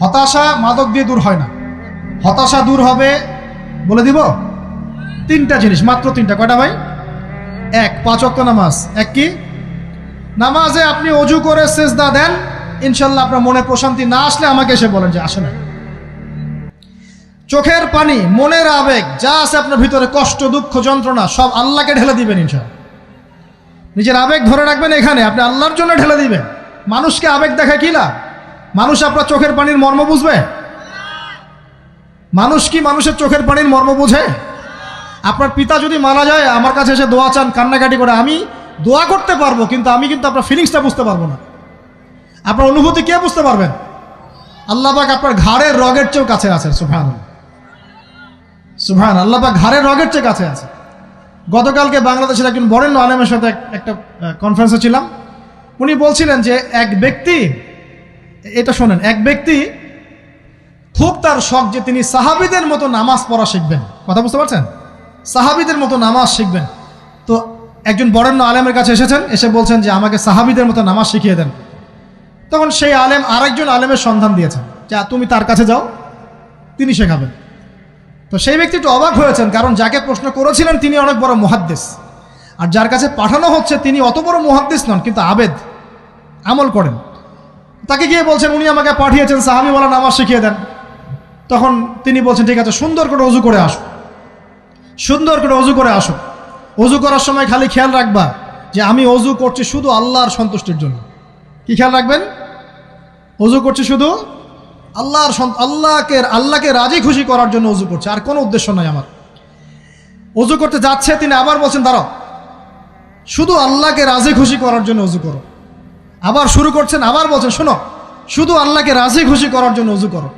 হতাশা মাদক দিয়ে দূর হয় না। হতাশা দূর হবে, বলে দিব, তিনটা জিনিস, মাত্র তিনটা। কয়টা ভাই? এক, 5 ওয়াক্ত নামাজ। এক কি? নামাজে আপনি অজু করে সেজদা দেন, ইনশাল্লাহ আপনার মনে প্রশান্তি না আসলে আমাকে এসে বলেন যে আসে না। চোখের পানি, মনের আবেগ যা আছে আপনার ভিতরে, কষ্ট, দুঃখ, যন্ত্রণা, সব আল্লাহকে ঢেলে দিবেন ইনশাল্লাহ। নিজের আবেগ ধরে রাখবেন এখানে, আপনি আল্লাহর জন্য ঢেলে দিবেন। মানুষকে আবেগ দেখা কি লাভ? মানুষ আপনার চোখের পানির মর্ম বুঝবে? মানুষ কি মানুষের চোখের পানির মর্ম বুঝে? আপনার পিতা যদি মারা যায়, আমার কাছে এসে দোয়া চান কান্নাকাটি করে, আমি দোয়া করতে পারবো, কিন্তু আমি কিন্তু আপনার ফিলিংসটা বুঝতে পারবো না। আপনার অনুভূতি কে বুঝতে পারবেন? আল্লাহ পাক আপনার ঘাড়ের রগের চেয়েও কাছে আছেন। সুবহানাল্লাহ, সুবহান আল্লাহ পাক ঘাড়ের রগের চেয়ে কাছে আছে। গতকালকে বাংলাদেশের একজন বরেণ্য আলেমের সাথে একটা কনফারেন্সে ছিলাম। উনি বলছিলেন যে এক ব্যক্তি, এটা শোনেন, এক ব্যক্তি খুব তার শখ যে তিনি সাহাবীদের মতো নামাজ পড়া শিখবেন। কথা বুঝতে পারছেন? সাহাবীদের মতো নামাজ শিখবেন। তো একজন বরেণ্য আলেমের কাছে এসেছেন, এসে বলছেন যে আমাকে সাহাবীদের মতো নামাজ শিখিয়ে দেন। তখন সেই আলেম আরেকজন আলেমের সন্ধান দিয়েছেন, যা তুমি তার কাছে যাও, তিনি শেখাবেন। তো সেই ব্যক্তি একটু অবাক হয়েছেন, কারণ যাকে প্রশ্ন করেছিলেন তিনি অনেক বড় মুহাদ্দিস, আর যার কাছে পাঠানো হচ্ছে তিনি অত বড় মুহাদ্দিস নন, কিন্তু আবেদ, আমল করেন। তাকে গিয়ে বলছেন উনি আমাকে পাঠিয়েছেন সাহাবীওয়ালা নামাজ শিখিয়ে দেন। তখন তিনি বলছেন ঠিক আছে, সুন্দর করে অজু করে আসো, সুন্দর করে অজু করে আসো। অজু করার সময় খালি খেয়াল রাখবা যে আমি অজু করছি শুধু আল্লাহর সন্তুষ্টির জন্য। কি খেয়াল রাখবেন? অজু করছি শুধু আল্লাহকে রাজি খুশি করার জন্য অজু করছে, আর কোনো উদ্দেশ্য নাই আমার। অজু করতে যাচ্ছে, তিনি আবার বলছেন দাঁড়াও, শুধু আল্লাহকে রাজি খুশি করার জন্য অজু করো। আবার শুরু করছেন, আবার বলছেন শোনো, শুধু আল্লাহকে রাজি খুশি করার জন্য অজু করো।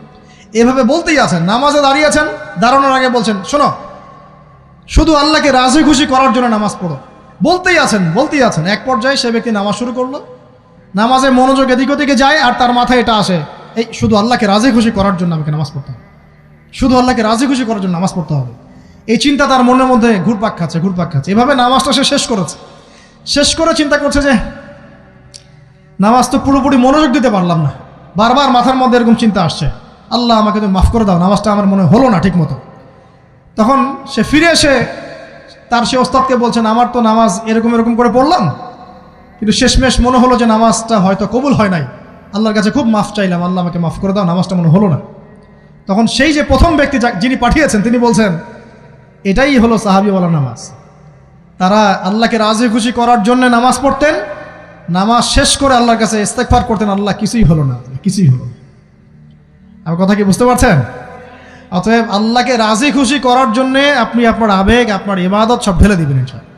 এভাবে বলতেই আছেন। নামাজে দাঁড়িয়েছেন, দাঁড়ানোর আগে বলছেন শোনো, শুধু আল্লাহকে রাজি খুশি করার জন্য নামাজ পড়ো। বলতেই আছেন। এক পর্যায়ে সে ব্যক্তি নামাজ শুরু করলো। নামাজে মনোযোগ এদিক ওদিকে যায়, আর তার মাথায় এটা আসে, এই শুধু আল্লাহকে রাজি খুশি করার জন্য আমাকে নামাজ পড়তে হবে, শুধু আল্লাহকে রাজি খুশি করার জন্য নামাজ পড়তে হবে। এই চিন্তা তার মনের মধ্যে ঘুরপাক খাচ্ছে। এভাবে নামাজটা সে শেষ করে চিন্তা করছে যে নামাজ তো পুরোপুরি মনোযোগ দিতে পারলাম না। বারবার মাথার মধ্যে এরকম চিন্তা আসছে, আল্লাহ আমাকে তুমি মাফ করে দাও, নামাজটা আমার মনে হলো না ঠিক মতো। তখন সে ফিরে এসে তার সে ওস্তাদকে বলছেন আমার তো নামাজ এরকম করে পড়লাম, কিন্তু শেষমেশ মনে হলো যে নামাজটা হয়তো কবুল হয় নাই, আল্লাহর কাছে খুব মাফ চাইলাম, আল্লাহ আমাকে মাফ করে দাও, নামাজটা মনে হলো না। তখন সেই যে প্রথম ব্যক্তি যিনি পাঠিয়েছেন তিনি বলছেন এটাই হলো সাহাবীওয়ালা নামাজ। তারা আল্লাহকে রাজি খুশি করার জন্য নামাজ পড়তেন, নামাজ শেষ করে আল্লাহর কাছে ইস্তেগফার করতেন, আল্লাহ কিছুই হলো না। আমার কথা কি বুঝতে পারছেন? অতএব আল্লাহকে রাজি খুশি করার জন্যে আপনি আপনার আবেগ, আপনার ইবাদত সব ঢেলে দিবেন ইনশাআল্লাহ।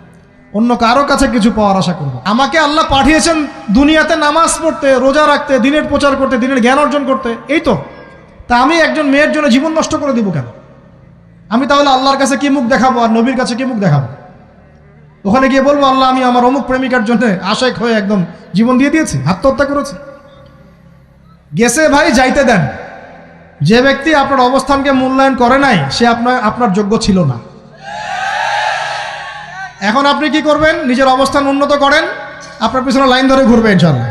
অন্য কারো কাছে কিছু পাওয়ার আশা করব। আমাকে আল্লাহ পাঠিয়েছেন দুনিয়াতে নামাজ পড়তে, রোজা রাখতে, দিনের প্রচার করতে, দিনের জ্ঞান অর্জন করতে, এই তো। তা আমি একজন মেয়ের জন্য জীবন নষ্ট করে দিব কেন? আমি তাহলে আল্লাহর কাছে কি মুখ দেখাবো, আর নবীর কাছে কি মুখ দেখাবো? ওখানে গিয়ে বলবো আল্লাহ আমি আমার অমুক প্রেমিকার জন্য আশেক হয়ে একদম জীবন দিয়ে দিয়েছি, আত্মহত্যা করেছি। গেছে ভাই, যাইতে দেন। যে ব্যক্তি আপনার অবস্থানকে মূল্যায়ন করে নাই সে আপনার যোগ্য ছিল না। এখন আপনি কি করবেন? নিজের অবস্থান উন্নত করেন, আপনার পিছনে লাইন ধরে ঘুরবে ইনশাআল্লাহ।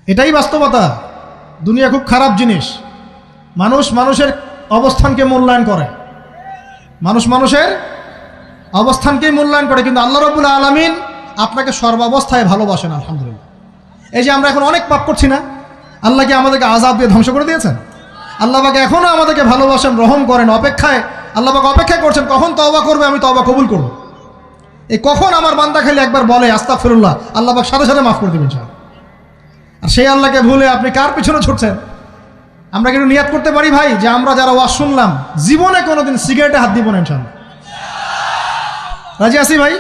এটাই বাস্তবতা। দুনিয়া খুব খারাপ জিনিস। মানুষের অবস্থানকে মূল্যায়ন করে, মানুষের অবস্থানকেই মূল্যায়ন করে, কিন্তু আল্লাহ রাব্বুল আলামিন আপনাকে সর্বাবস্থায় ভালোবাসেন। আলহামদুলিল্লাহ। এই যে আমরা এখন অনেক পাপ করছি না, আল্লাহ কি আমাদেরকে আযাব দিয়ে ধ্বংস করে দিয়েছেন? আল্লাহ পাক এখনো আমাদেরকে ভালোবাসেন, রহম করেন, আল্লাহ পাক অপেক্ষা করছেন কখন তওবা করবে, আমি তওবা কবুল করব। এই কখন আমার বান্দা খালি একবার বলে আস্তাগফিরুল্লাহ, আল্লাহ পাক সাথে সাথে মাফ করে দেবেন ইনশাআল্লাহ। আর সেই আল্লাহকে ভুলে আপনি কার পিছনে ছুটছেন? আমরা কিন্তু নিয়াত করতে পারি ভাই যে আমরা যারা ওয়াজ শুনলাম জীবনে কোনোদিন সিগারেটে হাত দিব না ইনশাআল্লাহ। রাজি আছি ভাই?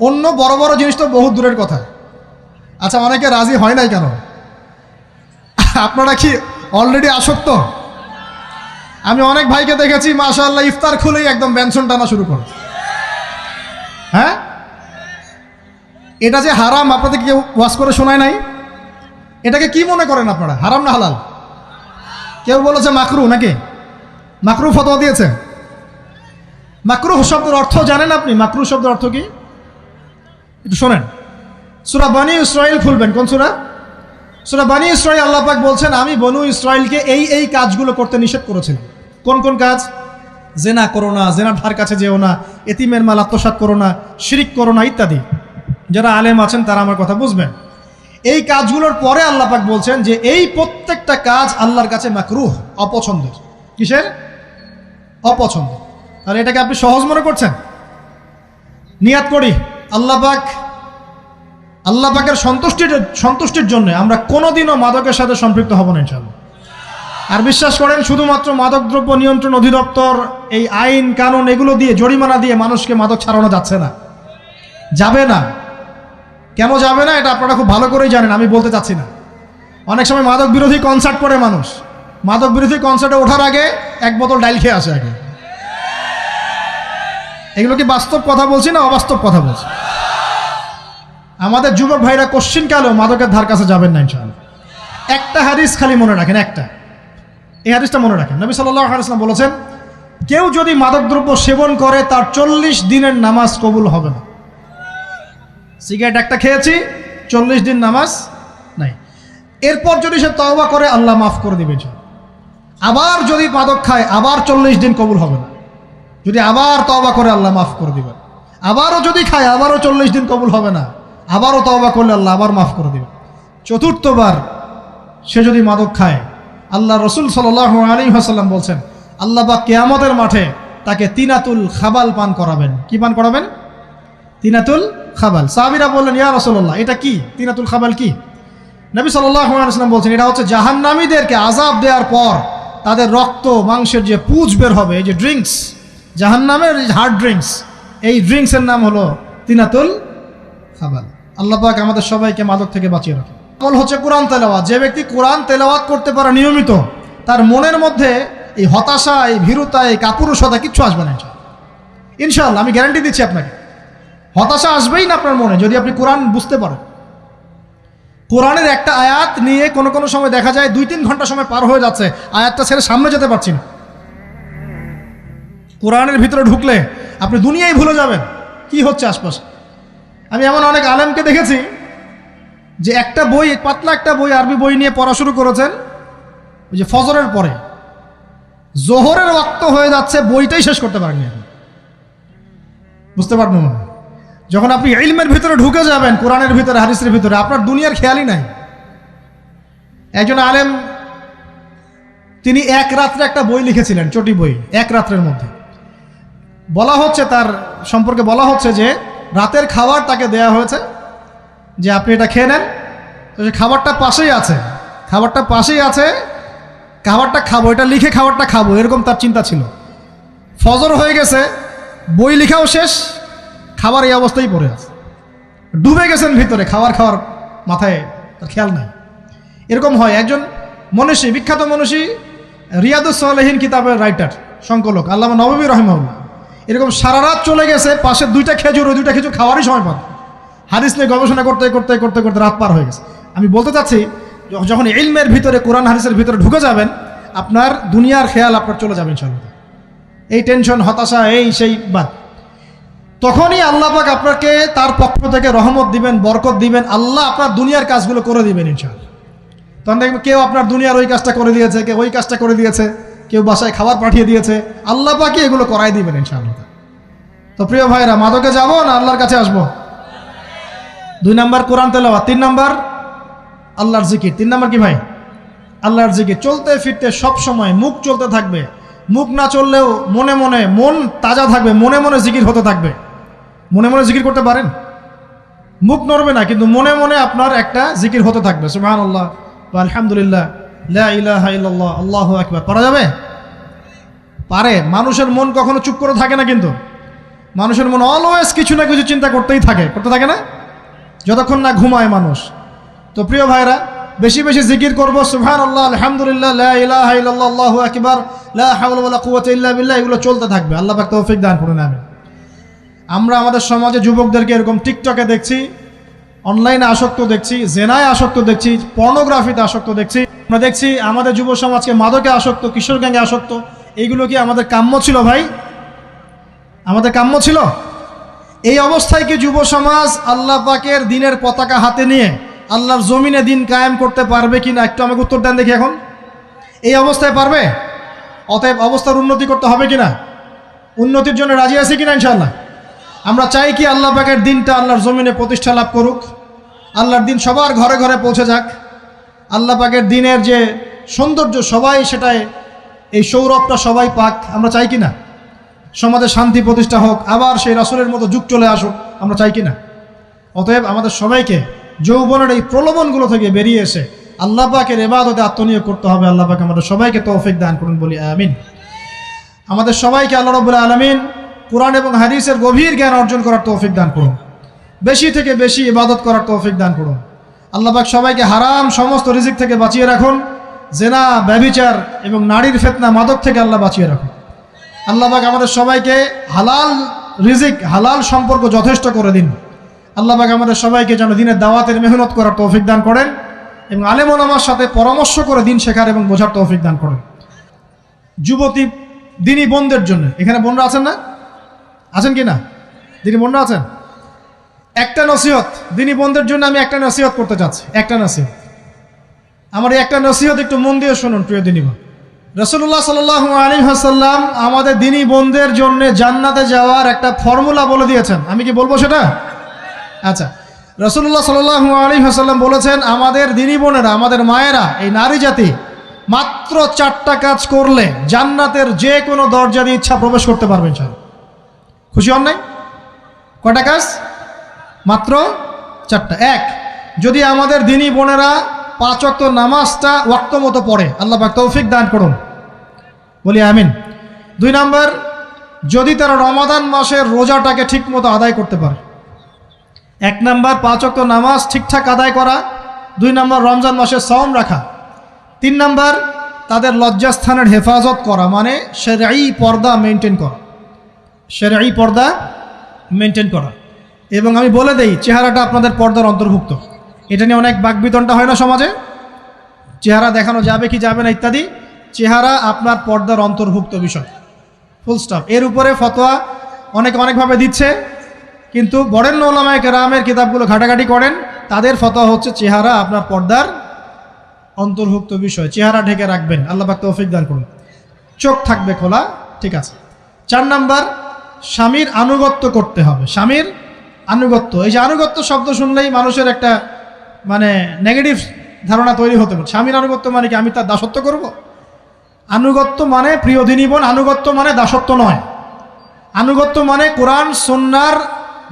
অন্য বড় বড় জিনিস তো বহুত দূরের কথা। আচ্ছা, অনেকে রাজি হয় নাই কেন? আপনারা কি অলরেডি আসক্ত? আমি অনেক ভাইকে দেখেছি মাশাআল্লাহ ইফতার খুলেই একদম বেনসন টানা শুরু করে। হ্যাঁ, এটা যে হারাম আপনাদের কেউ ওয়াজ করে শোনায় নাই? এটাকে কি মনে করেন আপনারা, হারাম না হালাল? কেউ বলেছে মাকরু, নাকি মাকরু ফতোয়া দিয়েছে? মাকরুহ শব্দের অর্থ জানেন আপনি? মাকরুহ শব্দের অর্থ কি একটু শোনেন। সূরা বনী ইসরাঈল খুলবেন। কোন সূরা? সূরা বনী ইসরাঈল আল্লাহ পাক বলছেন, আমি বনু ইসরাঈলকে এই কাজগুলো করতে নিষেধ করেছিলাম। কোন কোন কাজ? জেনা করো না, জেনার ধার কাছে যেও না, এতিমের মাল আত্মসাৎ করো না, শিরিক করো না ইত্যাদি। যারা আলেম আছেন তারা আমার কথা বুঝবেন। এই কাজগুলোর পরে আল্লাহ পাক বলছেন যে এই প্রত্যেকটা কাজ আল্লাহর কাছে মাকরুহ, অপছন্দের। কিসের? অপছন্দ। আর এটাকে আপনি সহজ মনে করছেন? নিয়াত করি আল্লাহ পাকের সন্তুষ্টির জন্য আমরা কোনোদিনও মাদকের সাথে সম্পৃক্ত হব না ইনশাআল্লাহ। আর বিশ্বাস করেন, শুধুমাত্র মাদকদ্রব্য নিয়ন্ত্রণ অধিদপ্তর এই আইন কানুন এগুলো দিয়ে, জরিমানা দিয়ে মানুষকে মাদক ছাড়ানো যাচ্ছে না, যাবে না। কেন যাবে না এটা আপনারা খুব ভালো করেই জানেন, আমি বলতে চাচ্ছি না। অনেক সময় মাদক বিরোধী কনসার্ট করে মানুষ, মাদক বিরোধী কনসার্টে ওঠার আগে এক বোতল ডাইল খেয়ে আসে আগে। এগুলো কি বাস্তব কথা বলছি না অবাস্তব কথা বলছি? আমাদের যুবক ভাইরা কোশ্চিনকালেও মাদকের ধার কাছে যাবেন না ইনশাআল্লাহ। একটা হাদিস খালি মনে রাখেন, এই হাদিসটা মনে রাখেন। নবী সাল্লাল্লাহু আলাইহি ওয়াসাল্লাম বলেছেন, কেউ যদি মাদকদ্রব্য সেবন করে তার 40 দিনের নামাজ কবুল হবে না। সিগারেট একটা খেয়েছি, 40 দিন নামাজ নাই। এরপর যদি সে তওবা করে আল্লাহ মাফ করে দিবেন। আবার যদি মাদক খায় আবার 40 দিন কবুল হবে না। যদি আবার তওবা করে আল্লাহ মাফ করে দিবেন। আবারও যদি খায় আবারও 40 দিন কবুল হবে না। আবারও তওবা করলে আল্লাহ আবার মাফ করে দিবেন। চতুর্থবার সে যদি মাদক খায়, আল্লাহ রসুল সাল্লাল্লাহু আলাইহি ওয়াসাল্লাম বলছেন, আল্লাহ পাক কিয়ামতের মাঠে তাকে তিনাতুল খাবাল পান করাবেন। কি পান করাবেন? তিনাতুল খাবাল। সাহাবীরা বললেন, ইয়া রাসূলুল্লাহ, এটা কি? তিনাতুল খাবাল কি? নবী সাল্লাল্লাহু আলাইহি ওয়াসাল্লাম বলছেন, এটা হচ্ছে জাহান্নামীদেরকে আযাব দেওয়ার পর তাদের রক্ত মাংসের যে পুঁজ বের হবে, এই যে ড্রিঙ্কস, জাহান্নামের হার্ড ড্রিঙ্কস, এই ড্রিঙ্কসের নাম হলো তিনাতুল খাবাল। আল্লাহ পাক আমাদের সবাইকে মাদক থেকে বাঁচিয়ে রাখেন। আমল হচ্ছে কোরআন তেলাওয়াত। যে ব্যক্তি কোরআন তেলাওয়াত করতে পারে নিয়মিত, তার মনের মধ্যে এই হতাশা, এই ভীরুতা, এই কাপুরুষতা কিচ্ছু আসবে না ইনশাআল্লাহ। আমি গ্যারান্টি দিচ্ছি আপনাকে, হতাশা আসবেই না আপনার মনে যদি আপনি কোরআন বুঝতে পারেন। কোরআনের একটা আয়াত নিয়ে কোনো সময় দেখা যায় 2-3 ঘন্টা সময় পার হয়ে যাচ্ছে, আয়াতটা ছেড়ে সামনে যেতে পারছি না। কোরআনের ভিতরে ঢুকলে আপনি দুনিয়ায় ভুলে যাবেন কি হচ্ছে আশপাশে। আমি এমন অনেক আলেমকে দেখেছি যে একটা বই, পাতলা একটা বই, আরবি বই নিয়ে পড়া শুরু করেছেন, ওই যে ফজরের পরে জোহরের ওয়াক্ত হয়ে যাচ্ছে, বইটাই শেষ করতে পারেননি। বুঝতে পারবেন না, যখন আপনি ইলমের ভিতরে ঢুকে যাবেন, কোরআনের ভিতরে, হাদিসের ভিতরে, আপনার দুনিয়ার খেয়ালই নাই। একজন আলেম, তিনি এক রাত্রে একটা বই লিখেছিলেন, চটি বই, এক রাত্রের মধ্যে। বলা হচ্ছে, তার সম্পর্কে বলা হচ্ছে যে রাতের খাবার তাকে দেয়া হয়েছে যে আপনি এটা খেয়ে নেন। তো সে খাবারটা পাশেই আছে, খাবারটা খাবো, এটা লিখে খাবারটা খাবো, এরকম তার চিন্তা ছিল। ফজর হয়ে গেছে, বই লেখাও শেষ, খাবার এই অবস্থায় পড়ে আছে, ডুবে গেছেন ভিতরে, খাওয়ার মাথায় তার খেয়াল নাই। এরকম হয়। একজন মনীষী, বিখ্যাত মনীষী, রিয়াদুস সালেহীন কিতাবের রাইটার, সংকলক আল্লামা নববী রাহিমাহুল্লাহ, এরকম সারা রাত চলে গেছে, পাশে 2টা খেজুর, ওই 2টা খেজুর খাওয়ারই সময় পান। হাদিস নিয়ে গবেষণা করতে রাত পার হয়ে গেছে। আমি বলতে চাচ্ছি, যখন ইলমের ভিতরে, কোরআন হাদিসের ভিতরে ঢুকে যাবেন, আপনার দুনিয়ার খেয়াল আপনার চলে যাবে ইনশাআল্লাহ। এই টেনশন, হতাশা, এই সেই বাদ, তখনই আল্লাহ পাক আপনাকে তার পক্ষ থেকে রহমত দিবেন, বরকত দিবেন, আল্লাহ আপনার দুনিয়ার কাজগুলো করে দিবেন ইনশাআল্লাহ। তখন দেখবেন কেউ আপনার দুনিয়ার ওই কাজটা করে দিয়েছে, কেউ ওই কাজটা করে দিয়েছে, কেউ বাসায় খাবার পাঠিয়ে দিয়েছে, আল্লাহ পাকই এগুলো করাই দিবেন ইনশাআল্লাহ। তো প্রিয় ভাইরা, মাদকে যাব না আল্লাহর কাছে আসবো? 2 নাম্বার কোরআন তেলাওয়াত, 3 নাম্বার আল্লাহর জিকির। 3 নাম্বার কি ভাই? আল্লাহর জিকির। চলতে ফিরতে সব সময় মুখ চলতে থাকবে, মুখ না চললেও মনে মনে মন তাজা থাকবে, মনে মনে জিকির হতে থাকবে। মনে মনে জিকির করতে পারেন? মুখ নড়বে না, কিন্তু মনে মনে আপনার একটা জিকির হতে থাকবে, সুবহানাল্লাহ ওয়া আলহামদুলিল্লাহ, লা ইলাহা ইল্লাল্লাহ, আল্লাহু আকবার। পারা যাবে? পারে। মানুষের মন কখনো চুপ করে থাকে না, কিন্তু মানুষের মন অলওয়েজ কিছু না কিছু চিন্তা করতে থাকে না, যতক্ষণ না ঘুমায় মানুষ। তো প্রিয় ভাইরা, বেশি বেশি জিকির করবো, সুবহানাল্লাহ, আলহামদুলিল্লাহ, লা ইলাহা ইল্লাল্লাহ, আল্লাহু আকবার, লা হাওলা ওয়ালা কুওয়াতা ইল্লা বিল্লাহ, এগুলো চলতে থাকবে। আল্লাহ পাক তৌফিক দান করুন, আমিন। আমরা আমাদের সমাজে যুবকদেরকে এরকম টিকটকে দেখছি, অনলাইনে আসক্ত দেখছি, জেনায় আসক্ত দেখছি, পর্নোগ্রাফিতে আসক্ত দেখছি। আমরা দেখছি আমাদের যুব সমাজকে মাদকে আসক্ত, কিশোর গ্যাংয়ে আসক্ত। এইগুলো কি আমাদের কাম্য ছিল ভাই? আমাদের কাম্য ছিল? এই অবস্থায় কি যুব সমাজ আল্লাহ পাকের দ্বীনের পতাকা হাতে নিয়ে আল্লাহর জমিনে দিন কায়েম করতে পারবে কি না একটু আমাকে উত্তর দেন দেখি। এখন এই অবস্থায় পারবে? অতএব অবস্থার উন্নতি করতে হবে কিনা? উন্নতির জন্য রাজি আছি কিনা ইনশাআল্লাহ? আমরা চাই কি আল্লাহ পাকের দিনটা আল্লাহর জমিনে প্রতিষ্ঠা লাভ করুক, আল্লাহর দিন সবার ঘরে ঘরে পৌঁছে যাক, আল্লাহ পাকের দিনের যে সৌন্দর্য সবাই সেটাই, এই সৌরভটা সবাই পাক। আমরা চাই কি না? সমাজে শান্তি প্রতিষ্ঠা হোক, আবার সেই রাসূলের মতো যুগ চলে আসুক, আমরা চাই কি না? অতএব আমাদের সবাইকে যৌবনের এই প্রলোভনগুলো থেকে বেরিয়ে এসে আল্লাহ পাকের ইবাদতে আত্মনিয়োগ করতে হবে। আল্লাহ পাক আমাদের সবাইকে তৌফিক দান করুন, বলি আমিন। আমাদের সবাইকে আল্লাহ রাব্বুল আলামিন কুরআন এবং হাদিসের গভীর জ্ঞান অর্জন করার তৌফিক দান করুন, বেশি থেকে বেশি ইবাদত করার তৌফিক দান করুন। আল্লাহ পাক সবাইকে হারাম সমস্ত রিজিক থেকে বাঁচিয়ে রাখুন, জেনা, ব্যভিচার এবং নারীর ফিতনা, মাদক থেকে আল্লাহ বাঁচিয়ে রাখুন। আল্লাহ পাক আমাদের সবাইকে হালাল রিজিক, হালাল সম্পর্ক যথেষ্ট করে দিন। আল্লাহ পাক আমাদের সবাইকে যেন দিনের দাওয়াতের মেহনত করার তৌফিক দান করেন এবং আলেম ওলামার সাথে পরামর্শ করে দিন শেখার এবং বোঝার তৌফিক দান করেন। যুবতী দিনী বোনদের জন্য, এখানে বোনরা আছেন না? আছেন কি না? দিনী বোনরা আছেন? একটা নসিহত দিনী বোনদের জন্য আমি একটা নসিহত করতে চাচ্ছি, একটা নসিহত। আমার এই একটা নসিহত একটু মন দিয়ে শুনুন প্রিয় দিনী বোন। রাসূলুল্লাহ সাল্লাল্লাহু আলাইহি ওয়াসাল্লাম আমাদের দিনী বোনদের জন্য জান্নাতে যাওয়ার একটা ফর্মুলা বলে দিয়েছেন। আমি কি বলবো সেটা? আচ্ছা, রাসূলুল্লাহ সাল্লাল্লাহু আলাইহি ওয়াসাল্লাম বলেছেন আমাদের দিনী বোনেরা, আমাদের মায়েরা, এই নারী জাতি মাত্র 4টা কাজ করলে জান্নাতের যে কোনো দরজা দিয়ে ইচ্ছা প্রবেশ করতে পারবে ইনশাআল্লাহ। খুশি হন নাই? কয়টা কাজ? মাত্র 4টা। এক, যদি আমাদের দিনী বোনেরা 5 ওয়াক্ত নামাজটা ওয়াক্ত মতো পড়ে, আল্লাহ পাক তৌফিক দান করুন, বলি আমিন। 2 নাম্বার, যদি তারা রমাদান মাসের রোজাটাকে ঠিক মতো আদায় করতে পারে। 1 নাম্বার 5 ওয়াক্ত নামাজ ঠিকঠাক আদায় করা, 2 নাম্বার রমজান মাসের সাওম রাখা, 3 নাম্বার তাদের লজ্জাস্থানের হেফাজত করা, মানে শরঈ পর্দা মেনটেন করা, শরঈ পর্দা মেনটেন করা। এবং আমি বলে দেই, চেহারাটা আপনাদের পর্দার অন্তর্ভুক্ত। এটা নিয়ে অনেক বাকবিতণ্ডা হয় না সমাজে, চেহারা দেখানো যাবে কি যাবে না ইত্যাদি। চেহারা আপনার পর্দার অন্তর্ভুক্ত বিষয়, ফুল স্টপ। এর উপরে ফতোয়া অনেকে অনেকভাবে দিচ্ছে, কিন্তু বরেণ্য উলামায়ে কেরামের কিতাবগুলো ঘাটাঘাটি করেন, তাদের ফতোয়া হচ্ছে চেহারা আপনার পর্দার অন্তর্ভুক্ত বিষয়, চেহারা ঢেকে রাখবেন, আল্লাহ পাক তৌফিক দান করুন। চোখ থাকবে খোলা, ঠিক আছে। 4 নাম্বার, স্বামীর আনুগত্য করতে হবে। স্বামীর আনুগত্য, এই যে আনুগত্য শব্দ শুনলেই মানুষের একটা মানে নেগেটিভ ধারণা তৈরি হতে পারে। স্বামীর আনুগত্য মানে কি আমি তার দাসত্ব করব? আনুগত্য মানে, প্রিয় দিনী বোন, আনুগত্য মানে দাসত্ব নয়। আনুগত্য মানে কোরআন সুন্নাহর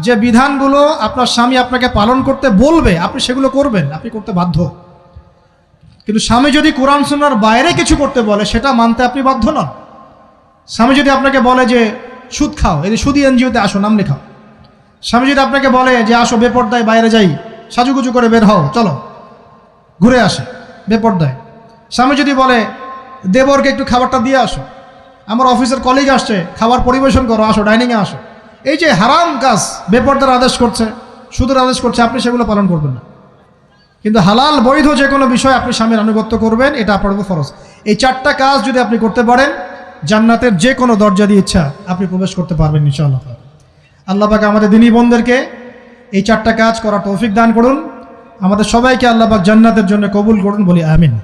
যে বিধানগুলো আপনার স্বামী আপনাকে পালন করতে বলবে, আপনি সেগুলো করবেন, আপনি করতে বাধ্য। কিন্তু স্বামী যদি কোরআন সুন্নাহর বাইরে কিছু করতে বলে, সেটা মানতে আপনি বাধ্য নন। স্বামী যদি আপনাকে বলে যে সুদ খাও, এই যে সুদী এনজিওতে আসো, নাম লেখাও। স্বামী যদি আপনাকে বলে যে আসো বেপর্দায় বাইরে যাই, সাজুগুজু করে বের হও, চলো ঘুরে আসে বেপর্দায়। স্বামী যদি বলে দেবরকে একটু খাবারটা দিয়ে আসো, আমার অফিসের কলিগ আসছে, খাবার পরিবেশন করো, আসো ডাইনিংয়ে আসো। এই যে হারাম কাজ, বেপর্দার আদেশ করছে, সুদের আদেশ করছে, আপনি সেগুলো পালন করবেন না। কিন্তু হালাল বৈধ যে কোনো বিষয় আপনি স্বামীর আনুগত্য করবেন, এটা আপনার উপর ফরজ। এই 4টা কাজ যদি আপনি করতে পারেন, জান্নাতের যে কোনো দরজা দিয়ে ইচ্ছা আপনি প্রবেশ করতে পারবেন ইনশাআল্লাহ। আল্লাহ পাক আমাদের দিনী বোনদেরকে এই 4টা কাজ করার তৌফিক দান করুন। আমাদের সবাইকে আল্লাহ পাক জান্নাতের জন্য কবুল করুন, বলি আমিন।